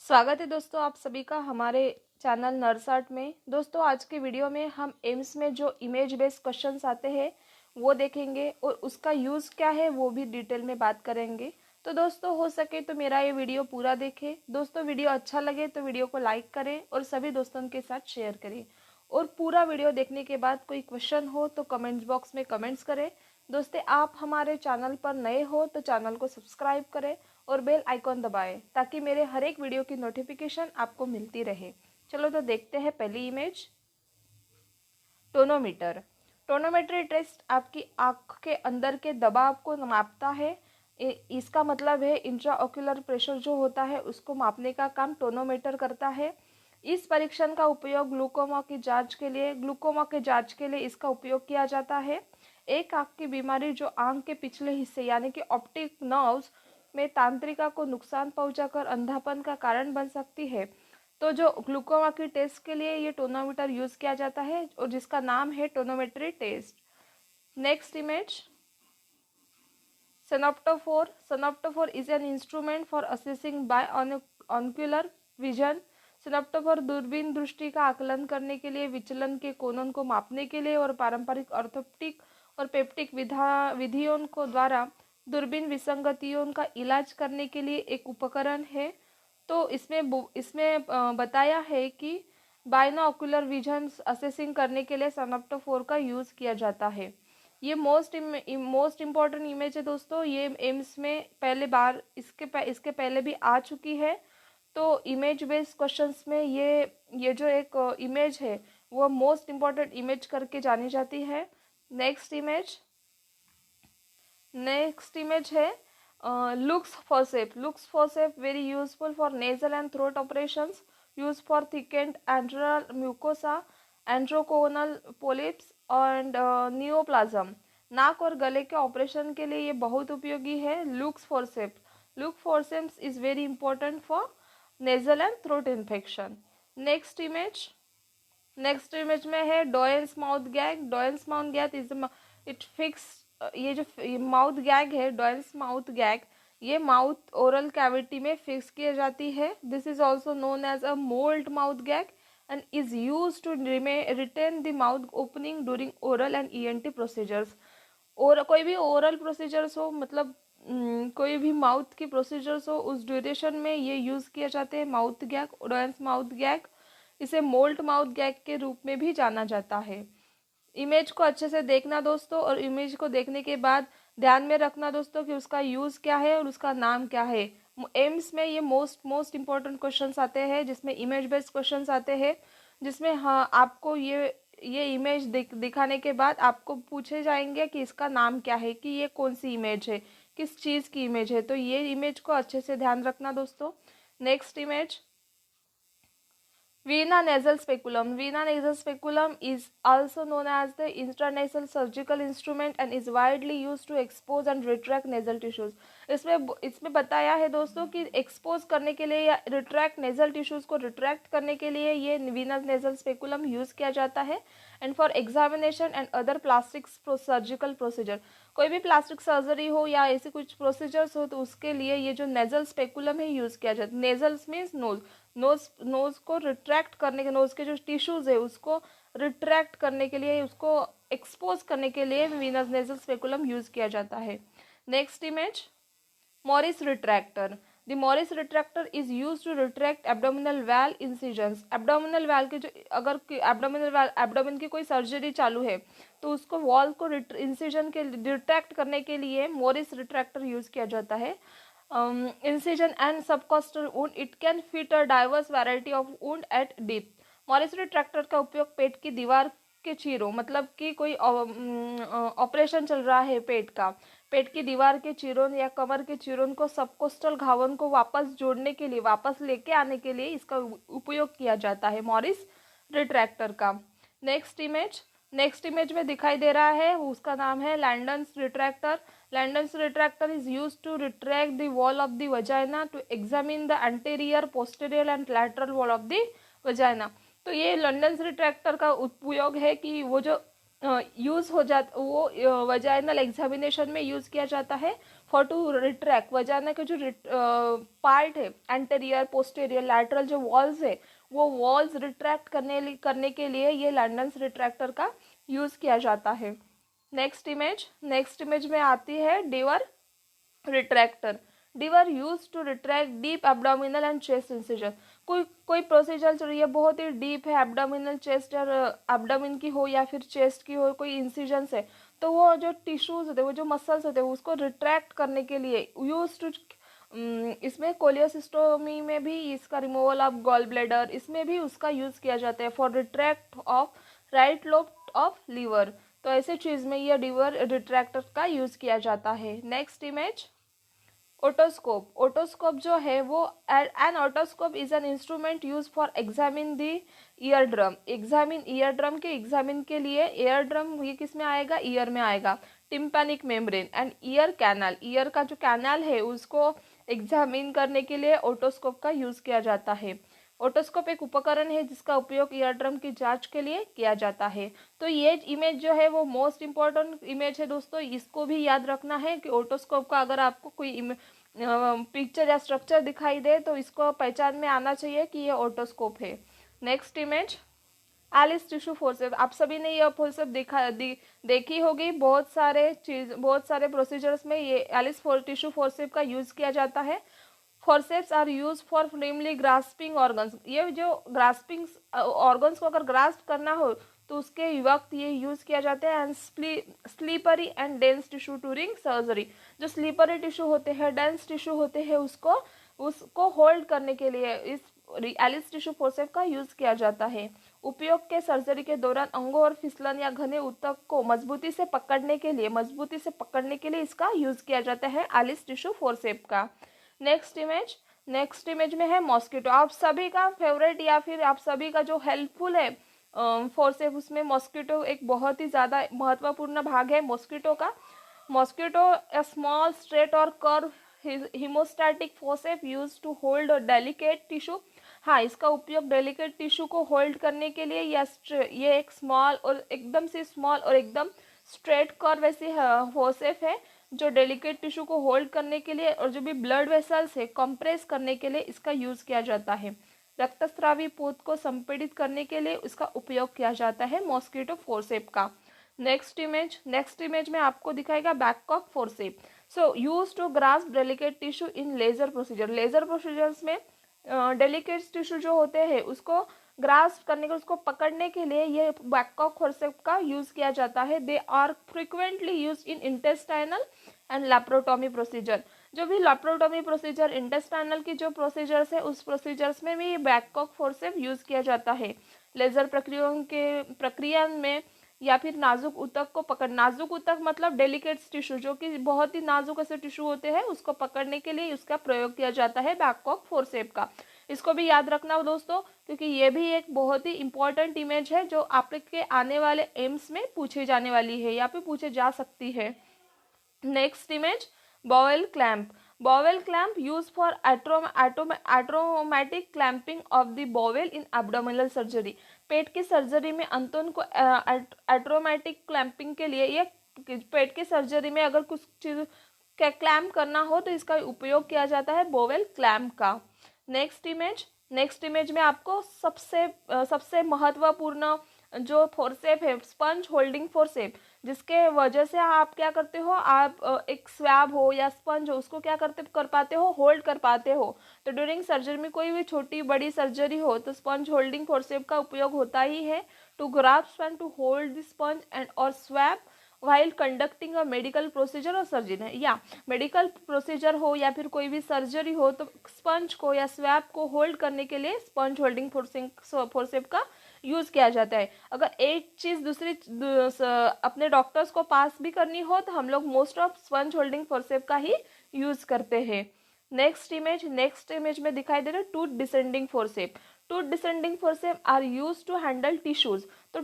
स्वागत है दोस्तों आप सभी का हमारे चैनल नर्स में। दोस्तों आज के वीडियो में हम एम्स में जो इमेज बेस्ड क्वेश्चंस आते हैं वो देखेंगे और उसका यूज़ क्या है वो भी डिटेल में बात करेंगे। तो दोस्तों हो सके तो मेरा ये वीडियो पूरा देखें। दोस्तों वीडियो अच्छा लगे तो वीडियो को लाइक करें और सभी दोस्तों के साथ शेयर करें। और पूरा वीडियो देखने के बाद कोई क्वेश्चन हो तो कमेंट्स बॉक्स में कमेंट्स करें। दोस्तों आप हमारे चैनल पर नए हो तो चैनल को सब्सक्राइब करें और बेल आइकॉन दबाएं ताकि मेरे हर एक वीडियो की नोटिफिकेशन आपको मिलती रहे। चलो तो देखते हैं पहली इमेज। टोनोमीटर। टोनोमेट्री टेस्ट आपकी आँख के अंदर के दबाव को मापता है। इसका मतलब है इंट्राओक्यूलर प्रेशर जो होता है उसको मापने का काम टोनोमीटर करता है। इस परीक्षण का उपयोग ग्लूकोमा की जांच के लिए इसका उपयोग किया जाता है। एक आँख की बीमारी जो आँख के पिछले हिस्से यानी कि ऑप्टिक नर्व्स में तांत्रिका को नुकसान पहुंचाकर अंधापन का कारण बन सकती है। तो जो ग्लूकोमा की टेस्ट के लिए ये टोनोमीटर यूज किया जाता है और जिसका नाम है tonometry test. Next image. Synoptophore. Synoptophore is an instrument for assessing binocular vision. Synoptophore दूरबीन दृष्टि का आकलन करने के लिए, विचलन के कोणों को मापने के लिए और पारंपरिक ऑर्थोप्टिक और पेप्टिक विधियों को द्वारा दूरबीन विसंगतियों का इलाज करने के लिए एक उपकरण है। तो इसमें बताया है कि बाइनोकुलर विजन असेसिंग करने के लिए सिनोप्टोफोर का यूज किया जाता है। ये मोस्ट इम्पॉर्टेंट इमेज है दोस्तों। ये एम्स में पहले बार इसके पहले भी आ चुकी है। तो इमेज बेस्ड क्वेश्चंस में ये जो एक इमेज है वो मोस्ट इम्पॉर्टेंट इमेज करके जानी जाती है। नेक्स्ट इमेज है Luc's forcep very useful for nasal and throat operations, use for thickened antral mucosa, antrochoanal polyps and neoplasm. नाक और गले के ऑपरेशन के लिए ये बहुत उपयोगी है। Luc's forceps is very important for nasal and throat infection. Next image में है Doyen's mouth gag is it fix. ये जो माउथ गैग है डॉयल्स माउथ गैग, ये माउथ ओरल कैविटी में फिक्स की जाती है। This is also known as a mould mouth gag and is used to retain the mouth opening during oral and ENT procedures। और कोई भी oral procedures हो, मतलब कोई भी माउथ की प्रोसीजर्स हो, उस ड्यूरेशन में ये यूज़ किए जाते हैं माउथ गैग, ओडेंस माउथ गैग। इसे मोल्ट माउथ गैग के रूप में भी जाना जाता है। इमेज को अच्छे से देखना दोस्तों, और इमेज को देखने के बाद ध्यान में रखना दोस्तों कि उसका यूज़ क्या है और उसका नाम क्या है। एम्स में ये मोस्ट इम्पॉर्टेंट क्वेश्चंस आते हैं जिसमें इमेज बेस्ड क्वेश्चंस आते हैं, जिसमें हाँ आपको ये इमेज दिखाने के बाद आपको पूछे जाएंगे कि इसका नाम क्या है, कि ये कौन सी इमेज है, किस चीज़ की इमेज है। तो ये इमेज को अच्छे से ध्यान रखना दोस्तों। Next image. Vena nasal speculum. Vena nasal speculum is also known as the intranasal surgical instrument and is widely used to expose and retract nasal tissues। इसमें बताया है दोस्तों कि एक्सपोज करने के लिए या रिट्रैक्ट नेजल टिश्यूज को रिट्रैक्ट करने के लिए ये वीनस नेजल स्पेकुलम यूज किया जाता है। And for examination and other plastic surgical procedure, कोई भी प्लास्टिक सर्जरी हो या ऐसे कुछ प्रोसीजर्स हो तो उसके लिए ये जो नेजल स्पेकुलम है यूज किया जाता है। नेजल्स मीन्स नोज को रिट्रैक्ट करने के, नोज के जो टिश्यूज है उसको रिट्रैक्ट करने के लिए, उसको एक्सपोज करने के लिए वीनस नेजल स्पेकुलम यूज किया जाता है। Next image. Morris retractor. The Morris retractor is use to retract abdominal wall incisions. Abdominal wall के जो अगर एब्डोमिन की कोई सर्जरी चालू है तो उसको वॉल को इंसिजन के रिट्रैक्ट करने के लिए मॉरिस रिट्रैक्टर यूज किया जाता है। incision and subcostal wound, it can fit a diverse variety of wound at depth। Morris retractor का उपयोग पेट की दीवार के चीरों, मतलब कि कोई ऑपरेशन चल रहा है पेट की दीवार के चीरों या कमर के चीरों को सबकोस्टल घावन को वापस जोड़ने के लिए, वापस लेके आने के लिए इसका उपयोग किया जाता है मॉरिस रिट्रैक्टर का। नेक्स्ट इमेज में दिखाई दे रहा है, उसका नाम है लैंडन्स retractor. Landon's retractor is used to retract the wall of the vagina to examine the anterior, posterior and lateral wall of the vagina। तो ये लंडन्स रिट्रैक्टर का उपयोग है कि वो जो यूज़ हो जाता वो वजाइनल एग्जामिनेशन में यूज़ किया जाता है फॉर टू रिट्रैक्ट, वजाना के जो पार्ट है एंटेरियर पोस्टेरियर लैटरल जो वॉल्स है वो वॉल्स रिट्रैक्ट करने के लिए ये लैंडन्स रिट्रैक्टर का यूज़ किया जाता है। नेक्स्ट इमेज में आती है Deaver retractor. Deaver use to retract deep abdominal and chest incision. कोई प्रोसीजर चल रही है बहुत ही डीप है, एब्डोमिनल चेस्ट और एब्डोमिन की हो या फिर चेस्ट की हो, कोई इंसिजन्स है, तो वो जो टिश्यूज होते हैं वो जो मसल्स होते हैं उसको रिट्रैक्ट करने के लिए यूज टू, इसमें कोलियोसिस्टोमी में भी इसका रिमूवल ऑफ गॉल ब्लैडर, इसमें भी उसका यूज किया जाता है for retract of right lobe of liver. तो ऐसे चीज में ये लीवर रिट्रैक्टर का यूज किया जाता है। Next image otoscope. ओटोस्कोप जो है वो an otoscope is an instrument use for examine the ear drum. Examine ear drum के एग्जामिन के लिए ईयर ड्रम ये किस में आएगा, ईयर में आएगा। Tympanic membrane and ear canal, year का जो कैनाल है उसको एग्जामिन करने के लिए ओटोस्कोप का यूज किया जाता है। ओटोस्कोप एक उपकरण है जिसका उपयोग ईयर ड्रम की जांच के लिए किया जाता है। तो ये इमेज जो है वो मोस्ट इम्पॉर्टेंट इमेज है दोस्तों, इसको भी याद रखना है कि ओटोस्कोप का अगर आपको कोई पिक्चर या स्ट्रक्चर दिखाई दे तो इसको पहचान में आना चाहिए कि ये ओटोस्कोप है। Next image Allis tissue forcep. आप सभी ने यह फोर्सेप देखी होगी, बहुत सारे प्रोसीजर्स में ये एलिस टिश्यू फोर्सेप का यूज किया जाता है। Forceps are use for firmly grasping organs. ये जो ग्रास्पिंग ऑर्गन्स को अगर ग्रास्प करना हो तो उसके वक्त ये यूज किया जाता है। And slippery and dense tissue touring surgery. जो स्लीपरी टिश्यू होते हैं, डेंस टिश्यू होते हैं, उसको होल्ड करने के लिए इस एलिस टिश्यू फोर्सेप का यूज किया जाता है। उपयोग के सर्जरी के दौरान अंगों और फिसलन या घने ऊतक को मजबूती से पकड़ने के लिए इसका यूज किया जाता है एलिस टिश्यू फोर्सेप का। नेक्स्ट इमेज में है मॉस्किटो। आप सभी का फेवरेट या फिर आप सभी का जो हेल्पफुल है फोर्सेप, उसमें मॉस्किटो एक बहुत ही ज़्यादा महत्वपूर्ण भाग है मॉस्किटो का। मॉस्किटो ए स्मॉल स्ट्रेट और curve hemostatic forcep use to hold delicate tissue. हाँ, इसका उपयोग डेलिकेट टिश्यू को होल्ड करने के लिए ये एक स्मॉल और एकदम स्ट्रेट कर्व वैसी फोर्सेप है जो डेलिकेट टिश्यू को होल्ड करने के लिए और जो भी ब्लड वेसल्स है कंप्रेस करने के लिए इसका यूज किया जाता है। रक्तस्रावी पोत को संपीड़ित करने के लिए इसका उपयोग किया जाता है मॉस्किटो फोर्सेप का। नेक्स्ट इमेज में आपको दिखाएगा Babcock forcep. So use to grasp delicate tissue in laser procedure. Laser procedures में डेलिकेट टिश्यू जो होते हैं उसको ग्रास्प करने के, उसको पकड़ने के लिए ये बैककॉक फोर्सेप का यूज किया जाता है। They are frequently use in intestinal and laparotomy procedure. जो भी लैप्रोटोमी प्रोसीजर, इंटेस्टाइनल की जो प्रोसीजर्स है उस प्रोसीजर्स में भी बैककॉक फोर्सेप यूज किया जाता है। लेजर प्रक्रिया में या फिर नाजुक ऊतक को पकड़, नाजुक ऊतक मतलब डेलिकेट टिश्यू जो कि बहुत ही नाजुक ऐसे टिश्यू होते हैं उसको पकड़ने के लिए उसका प्रयोग किया जाता है बैककॉक फोर्सेप का। इसको भी याद रखना हो दोस्तों, क्योंकि ये भी एक बहुत ही इंपॉर्टेंट इमेज है जो आपके आने वाले एम्स में पूछे जाने वाली है या फिर पूछे जा सकती है। Next image bowel clamp. Bowel clamp use for automatic clamping of the bowel in abdominal surgery. पेट की सर्जरी में अंतों को ऑटोमेटिक क्लैंपिंग के लिए, ये पेट की सर्जरी में अगर कुछ चीज क्लैंप करना हो तो इसका उपयोग किया जाता है बॉवेल क्लैंप का। नेक्स्ट इमेज में आपको सबसे महत्वपूर्ण जो फोर्सेप है स्पंज होल्डिंग फोर्सेप, जिसके वजह से आप क्या करते हो, आप एक स्वैब हो या स्पंज हो उसको क्या कर पाते हो, होल्ड कर पाते हो। तो ड्यूरिंग सर्जरी में कोई भी छोटी बड़ी सर्जरी हो तो स्पंज होल्डिंग फोर्सेप का उपयोग होता ही है to grasp and to hold the sponge and और swab while conducting a medical procedure और सर्जरी है, या मेडिकल प्रोसीजर हो या फिर कोई भी सर्जरी हो तो स्पंज को या स्वैब को होल्ड करने के लिए स्पंज होल्डिंग फोर्सेप का यूज किया जाता है। अगर एक चीज दूसरी अपने डॉक्टर्स को पास भी करनी हो तो हम लोग most of sponge holding forcep का ही यूज करते हैं। नेक्स्ट इमेज में दिखाई दे रहा है tooth dissecting forcep. Tooth dissecting forcep are use to handle tissues. तो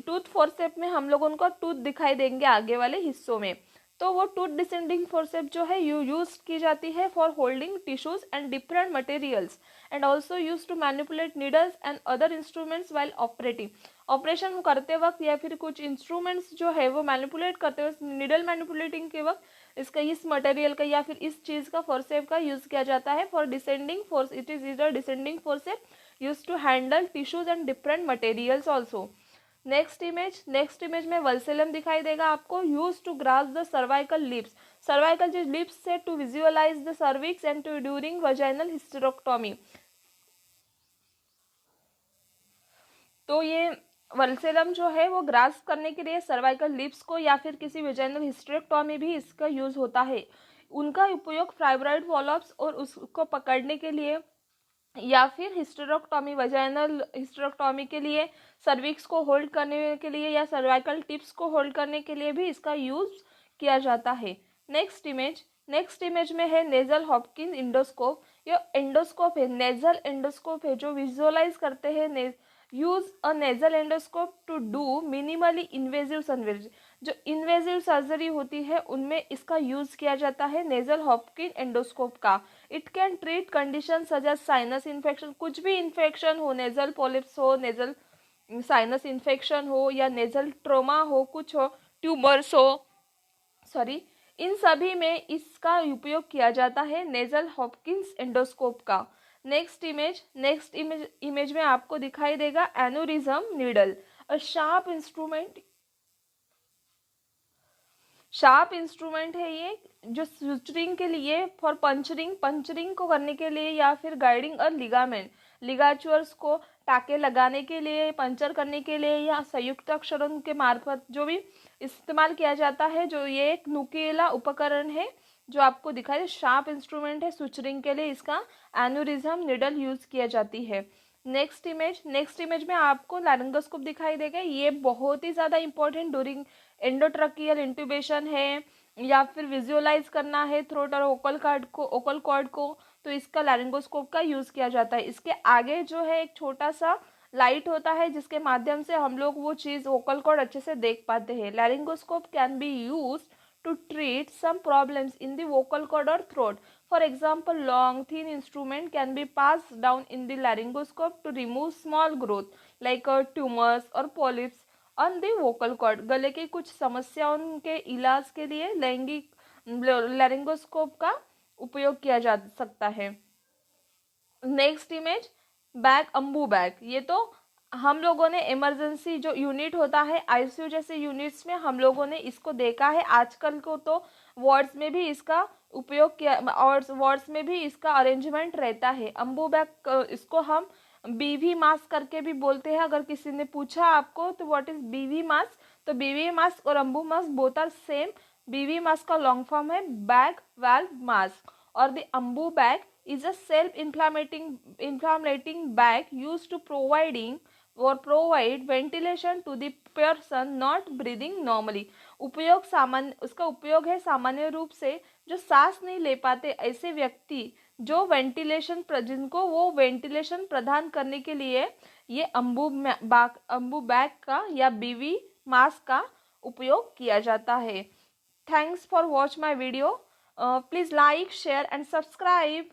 टूथ फोर्सेप में हम लोग उनको टूथ दिखाई देंगे आगे वाले हिस्सों में, तो वो टूथ डिसेंडिंग फोर्सेप जो है यूज की जाती है for holding tissues and different materials and also use to manipulate needles and other instruments while operating. Operation करते वक्त या फिर कुछ इंस्ट्रूमेंट्स जो है वो मैनिपुलेट करते वक्त, नीडल मैनिपुलेटिंग के वक्त इसका इस मटेरियल का या फिर इस चीज़ का फोर्सेप का यूज़ किया जाता है for descending force, it is इधर descending forcep use to handle tissues and different materials also. Next image में वल्सेलम दिखाई देगा आपको, use to grasp the cervical lips, cervical जो लिप्स से to visualize the cervix and to during vaginal hysterectomy. तो ये वल्सेलम जो है वो ग्रास्प करने के लिए सर्वाइकल लिप्स को या फिर किसी वजाइनल हिस्टेरेक्टोमी भी इसका यूज होता है। उनका उपयोग फाइब्रॉइड पॉलिप्स और उसको पकड़ने के लिए या फिर हिस्टेरेक्टोमी वजाइनल हिस्टेरेक्टोमी के लिए, सर्विक्स को होल्ड करने के लिए या सर्वाइकल टिप्स को होल्ड करने के लिए भी इसका यूज किया जाता है। नेक्स्ट इमेज में है नेजल हॉपकिंस एंडोस्कोप। ये एंडोस्कोप है, नेजल एंडोस्कोप है जो विजुअलाइज करते हैं। Use a nasal endoscope to do minimally invasive surgery, जो इन्वेजिव सर्जरी होती है उनमें इसका यूज किया जाता है नेजल हॉपकिन एंडोस्कोप का। It can treat condition such as sinus infection, कुछ भी इन्फेक्शन हो, नेजल पॉलिप्स हो, नेजल साइनस इन्फेक्शन हो या नेजल ट्रोमा हो, कुछ हो, ट्यूमर्स हो, सॉरी, इन सभी में इसका उपयोग किया जाता है नेजल हॉपकिंस एंडोस्कोप का। नेक्स्ट इमेज में आपको दिखाई देगा aneurysm needle, a sharp instrument है ये, जो सुचरिंग के लिए फॉर पंचरिंग को करने के लिए या फिर गाइडिंग और लिगाचुअर्स को टाके लगाने के लिए, पंचर करने के लिए या संयुक्त अक्षरों के मार्फत जो भी इस्तेमाल किया जाता है, जो ये एक नुकीला उपकरण है जो आपको दिखाई दे, शार्प इंस्ट्रूमेंट है सुचरिंग के लिए, इसका एन्यूरिज्म निडल यूज किया जाती है। नेक्स्ट इमेज में आपको लैरिंगोस्कोप दिखाई देगा, ये बहुत ही ज़्यादा इंपॉर्टेंट ड्यूरिंग एंडोट्रकियल इंट्यूबेशन है या फिर विजुअलाइज करना है थ्रोट और ओकल कॉर्ड को, तो इसका लैरिंगोस्कोप का यूज किया जाता है। इसके आगे जो है एक छोटा सा लाइट होता है जिसके माध्यम से हम लोग वो चीज़ ओकल कॉर्ड अच्छे से देख पाते हैं। Laryngoscope can be use to treat some problems in the vocal cord or throat. For example, long thin instrument can be passed down in the laryngoscope to remove small growth like tumors or polyps on the vocal cord. गले की कुछ समस्याओं के इलाज के लिए laryngoscope का उपयोग किया जा सकता है। नेक्स्ट इमेज अम्बू बैग, ये तो हम लोगों ने इमरजेंसी जो यूनिट होता है आईसीयू जैसे यूनिट्स में हम लोगों ने इसको देखा है। आजकल को तो वार्ड्स में भी इसका उपयोग किया और वार्ड्स में भी इसका अरेंजमेंट रहता है। अम्बू बैग, इसको हम बीवी मास्क करके भी बोलते हैं। अगर किसी ने पूछा आपको तो व्हाट इज बीवी मास्क, तो बीवी मास्क और Ambu mask both are same. BV mask का लॉन्ग फॉर्म है बैग वाल्व मास्क और the Ambu bag is a self-inflating bag used to provide ventilation to the person not breathing normally. उसका उपयोग है सामान्य रूप से जो सांस नहीं ले पाते ऐसे व्यक्ति जो जिनको वो वेंटिलेशन प्रदान करने के लिए ये अम्बू बैग का या बीवी मास्क का उपयोग किया जाता है। Thanks for watch my video. Please like, share and subscribe.